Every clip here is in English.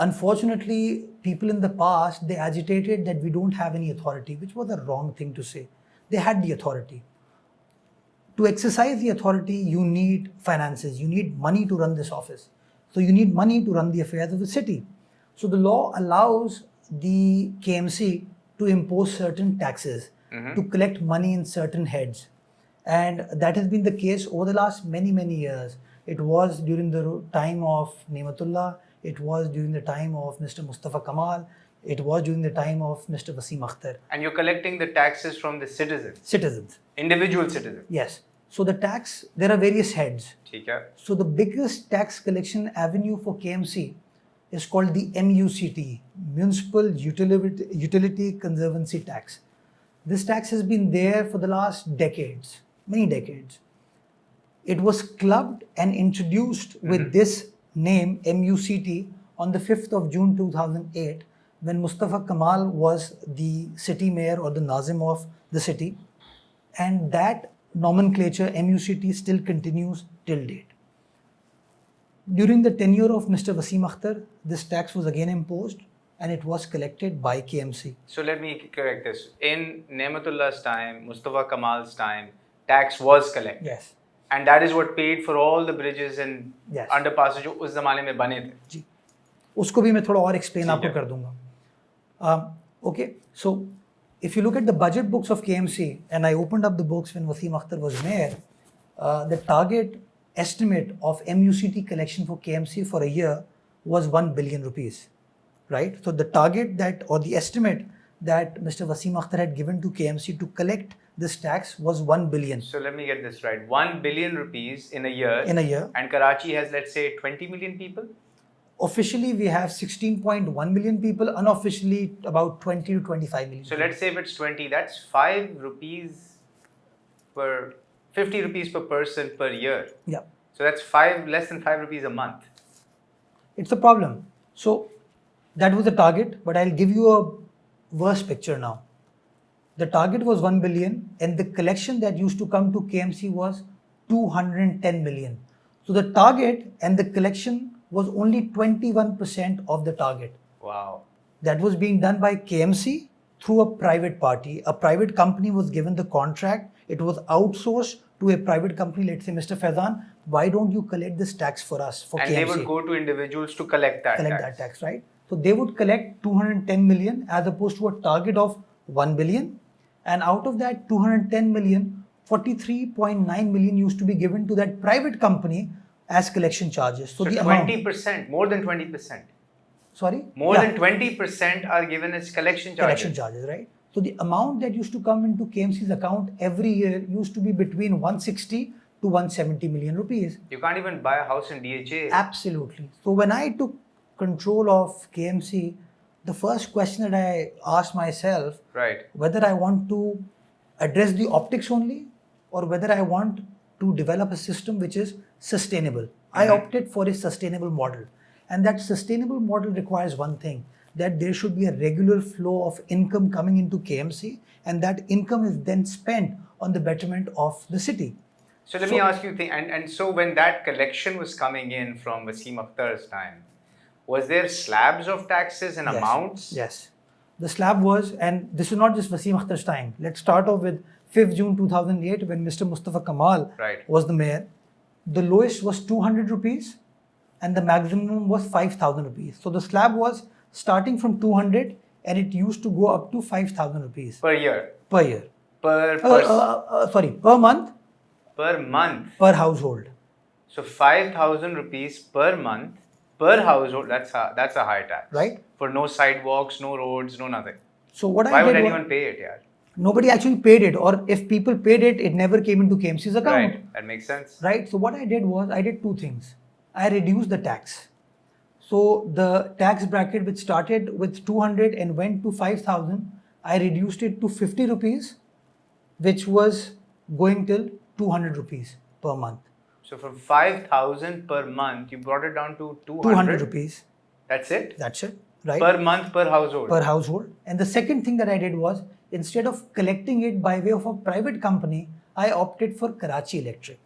Unfortunately, people in the past, they agitated that we don't have any authority, which was a wrong thing to say. They had the authority. To exercise the authority, you need finances, you need money to run this office. So you need money to run the affairs of the city. So the law allows the KMC to impose certain taxes, to collect money in certain heads. And that has been the case over the last many, many years. It was during the time of Naimatullah, it was during the time of Mr. Mustufa Kamal, it was during the time of Mr. Wasim Akhtar. And you're collecting the taxes from the citizens? Citizens. Individual citizens? Yes. So the tax, there are various heads. Okay. So the biggest tax collection avenue for KMC is called the MUCT, Municipal Utility Conservancy Tax. This tax has been there for the last decades, many decades. It was clubbed and introduced with this name, MUCT, on the 5th of June 2008, when Mustafa Kamal was the city mayor or the Nazim of the city. And that nomenclature, MUCT, still continues till date. During the tenure of Mr. Wasim Akhtar, this tax was again imposed and it was collected by KMC. So let me correct this. In Naimatullah's time, Mustafa Kamal's time, tax was collected. Yes. And that is what paid for all the bridges and Yes. underpasses जो उस ज़माने में बने थे. जी, उसको भी मैं थोड़ा और explain आपको कर दूंगा. Okay, so if you look at the budget books of KMC, and I opened up the books when Wasim Akhtar was mayor, the target estimate of MUCT collection for KMC for a year was 1 billion rupees, right? So the target that, or the estimate that Mr. Wasim Akhtar had given to KMC to collect this tax was 1 billion. So let me get this right. 1 billion rupees in a year. In a year. And Karachi has, let's say, 20 million people? Officially, we have 16.1 million people. Unofficially, about 20 to 25 million. So let's say if it's 20, that's 5 rupees per, 50 rupees per person per year. Yeah. So that's less than 5 rupees a month. It's a problem. So that was the target, but I'll give you a worse picture now. The target was 1 billion and the collection that used to come to KMC was 210 million. So the target and the collection was only 21% of the target. Wow. That was being done by KMC through a private party. A private company was given the contract. It was outsourced to a private company. Let's say, Mr. Faizan, why don't you collect this tax for us, for KMC? And they would go to individuals to collect that tax, right? So they would collect 210 million as opposed to a target of 1 billion. And out of that 210 million, 43.9 million used to be given to that private company as collection charges. So the 20%, more than 20%. Sorry? More than 20% are given as collection charges. Collection charges, right? So the amount that used to come into KMC's account every year used to be between 160 to 170 million rupees. You can't even buy a house in DHA. Absolutely. So when I took control of KMC, the first question that I asked myself, right, whether I want to address the optics only or whether I want to develop a system which is sustainable. I opted for a sustainable model. And that sustainable model requires one thing, that there should be a regular flow of income coming into KMC, and that income is then spent on the betterment of the city. So let me ask you, and so when that collection was coming in from Wasim Akhtar's time, was there slabs of taxes and amounts? Yes. The slab was, and this is not just Wasim Akhtar's time. Let's start off with 5th June 2008 when Mr. Mustafa Kamal was the mayor. The lowest was 200 rupees and the maximum was 5,000 rupees. So the slab was starting from 200 and it used to go up to 5,000 rupees. Per year? Per year. Per month. Per month? Per household. So 5,000 rupees per month. Per household, that's a high tax. Right. For no sidewalks, no roads, no nothing. So why would anyone pay it, yaar? Nobody actually paid it, or if people paid it, it never came into KMC's account. Right, that makes sense. Right. So what I did was, I did two things. I reduced the tax. So the tax bracket which started with 200 and went to 5,000, I reduced it to 50 rupees, which was going till 200 rupees per month. So from 5,000 per month, you brought it down to 200 rupees. That's it? That's it, right? Per month, per household? Per household. And the second thing that I did was, instead of collecting it by way of a private company, I opted for Karachi Electric.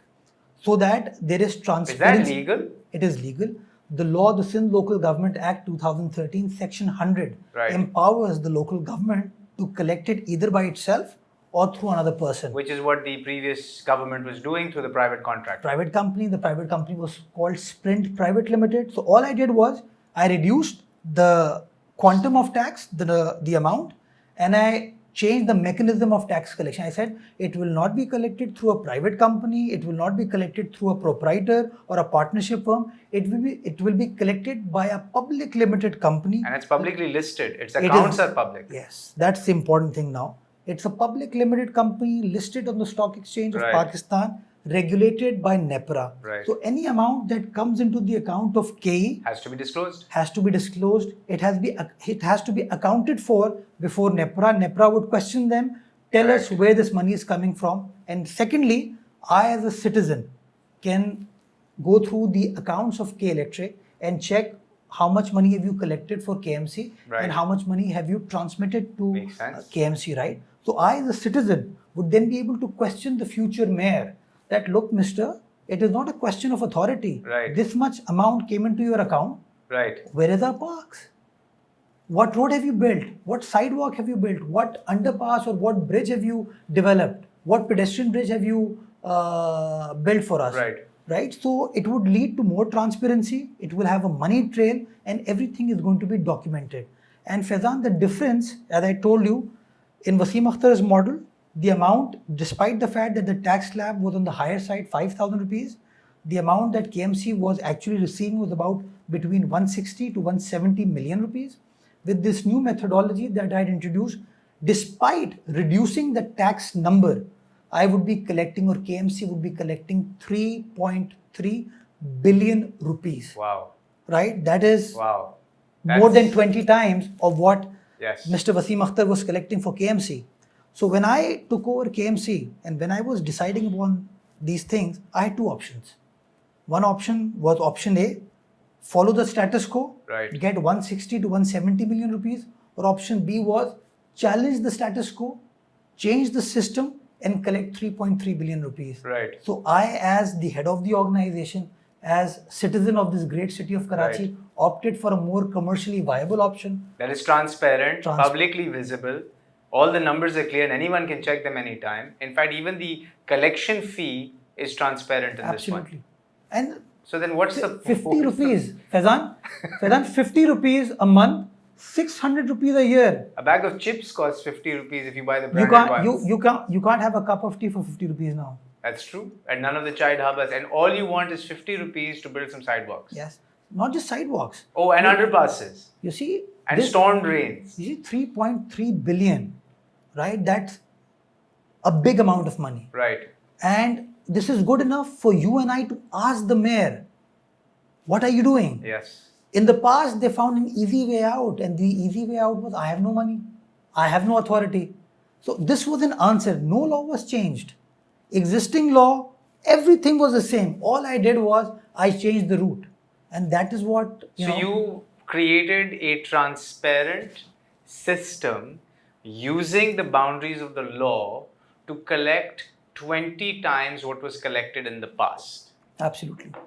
So that there is transparency. Is that legal? It is legal. the law, the Sindh Local Government Act 2013, Section 100, Right. empowers the local government to collect it either by itself or through another person. Which is what the previous government was doing through the private contract. Private company, the private company was called Sprint Private Limited. So all I did was I reduced the quantum of tax, the amount, and I changed the mechanism of tax collection. I said it will not be collected through a private company, it will not be collected through a proprietor or a partnership firm. It will be collected by a public limited company. And it's publicly listed. Its accounts are public. Yes, that's the important thing now. It's a public limited company listed on the stock exchange of Right. Pakistan, regulated by NEPRA. Right. So any amount that comes into the account of KE Has to be disclosed. has to be disclosed. It has to be accounted for before NEPRA. NEPRA would question them, tell us Right. where this money is coming from. And secondly, I as a citizen can go through the accounts of K Electric and check how much money have you collected for KMC Right. and how much money have you transmitted to Makes sense. KMC, right? So I as a citizen would then be able to question the future mayor that, look, mister, it is not a question of authority. Right. This much amount came into your account. Right. Where is our parks? What road have you built? What sidewalk have you built? What underpass or what bridge have you developed? What pedestrian bridge have you built for us? Right. Right? So it would lead to more transparency. It will have a money trail and everything is going to be documented. And Faizan, the difference, as I told you, in Wasim Akhtar's model, the amount, despite the fact that the tax slab was on the higher side, 5,000 rupees, the amount that KMC was actually receiving was about between 160 to 170 million rupees. With this new methodology that I had introduced, despite reducing the tax number, I would be collecting, or KMC would be collecting 3.3 billion rupees. Wow. Right? That is Wow. more than That's- 20 times of what Yes. Mr. Wasim Akhtar was collecting for KMC. So when I took over KMC and when I was deciding upon these things, I had two options. One option was option A, follow the status quo, Right. get 160 to 170 million rupees, or option B was challenge the status quo, change the system and collect 3.3 billion rupees. Right. So I, as the head of the organization, as citizen of this great city of Karachi, Right. opted for a more commercially viable option. That is transparent, publicly visible. All the numbers are clear and anyone can check them anytime. In fact, even the collection fee is transparent in Absolutely. this one. And So then what's the 50 rupees, Faizan, 50 rupees a month, 600 rupees a year. A bag of chips costs 50 rupees if you buy the You branded can't, ones. you can't have a cup of tea for 50 rupees now. That's true. And none of the chai dhabas. And all you want is 50 rupees to build some sidewalks. Yes. Not just sidewalks. Oh, and underpasses. You see, And storm drains. you see 3.3 billion, right? That's a big amount of money. Right. And this is good enough for you and I to ask the mayor, what are you doing? Yes. In the past, they found an easy way out, and the easy way out was, I have no money, I have no authority. So this was an answer. No law was changed. Existing law, everything was the same. All I did was I changed the route, and that is what You created a transparent system using the boundaries of the law to collect 20 times what was collected in the past. Absolutely.